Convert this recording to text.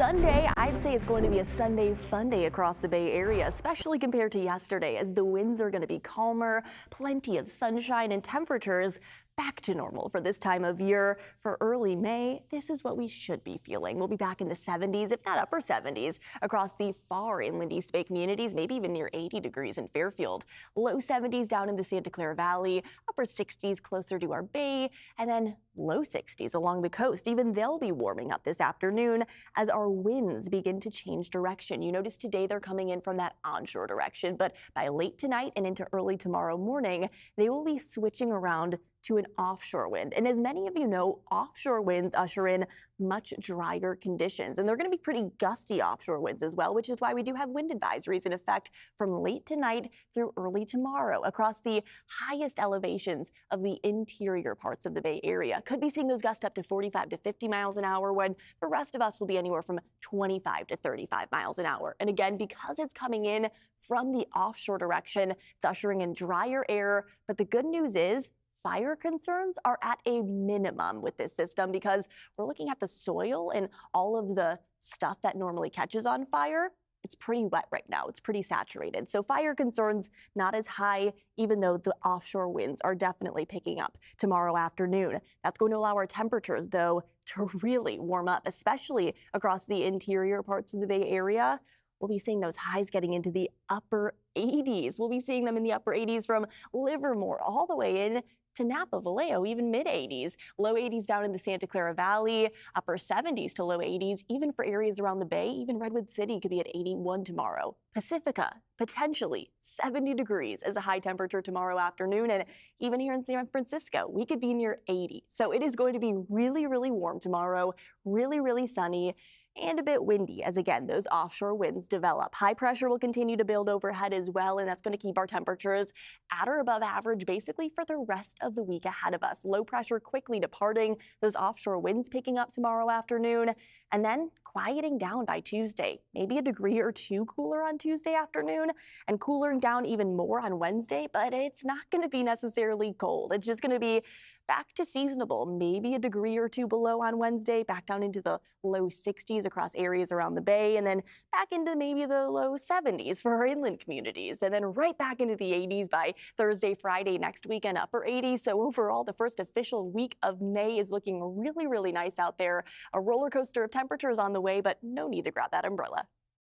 Sunday, I'd say it's going to be a Sunday fun day across the Bay Area, especially compared to yesterday, as the winds are going to be calmer, plenty of sunshine, and temperatures back to normal for this time of year. For early May, this is what we should be feeling. We'll be back in the 70s, if not upper 70s, across the far inland East Bay communities, maybe even near 80 degrees in Fairfield. Low 70s down in the Santa Clara Valley, upper 60s closer to our bay, and then low 60s along the coast. Even they'll be warming up this afternoon as our winds begin to change direction. You notice today they're coming in from that onshore direction, but by late tonight and into early tomorrow morning, they will be switching around to an offshore wind. And as many of you know, offshore winds usher in much drier conditions, and they're going to be pretty gusty offshore winds as well, which is why we do have wind advisories in effect from late tonight through early tomorrow across the highest elevations of the interior parts of the Bay Area. Could be seeing those gusts up to 45 to 50 miles an hour, when the rest of us will be anywhere from 25 to 35 miles an hour. And again, because it's coming in from the offshore direction, it's ushering in drier air. But the good news is fire concerns are at a minimum with this system, because we're looking at the soil and all of the stuff that normally catches on fire. It's pretty wet right now. It's pretty saturated. So fire concerns not as high, even though the offshore winds are definitely picking up tomorrow afternoon. That's going to allow our temperatures, though, to really warm up, especially across the interior parts of the Bay Area. We'll be seeing those highs getting into the upper 80s. We'll be seeing them in the upper 80s from Livermore all the way in to Napa, Vallejo, even mid-80s. Low 80s down in the Santa Clara Valley, upper 70s to low 80s, even for areas around the Bay. Even Redwood City could be at 81 tomorrow. Pacifica, potentially 70 degrees as a high temperature tomorrow afternoon. And even here in San Francisco, we could be near 80. So it is going to be really, really warm tomorrow, really, really sunny, and a bit windy as, again, those offshore winds develop. High pressure will continue to build overhead as well, and that's going to keep our temperatures at or above average basically for the rest of the week ahead of us. Low pressure quickly departing, those offshore winds picking up tomorrow afternoon, and then quieting down by Tuesday. Maybe a degree or two cooler on Tuesday afternoon, and cooling down even more on Wednesday, but it's not going to be necessarily cold. It's just going to be back to seasonable, maybe a degree or two below on Wednesday, back down into the low 60s across areas around the Bay, and then back into maybe the low 70s for our inland communities, and then right back into the 80s by Thursday, Friday next weekend, upper 80s. So overall, the first official week of May is looking really, really nice out there. A roller coaster of temperatures on the way, but no need to grab that umbrella.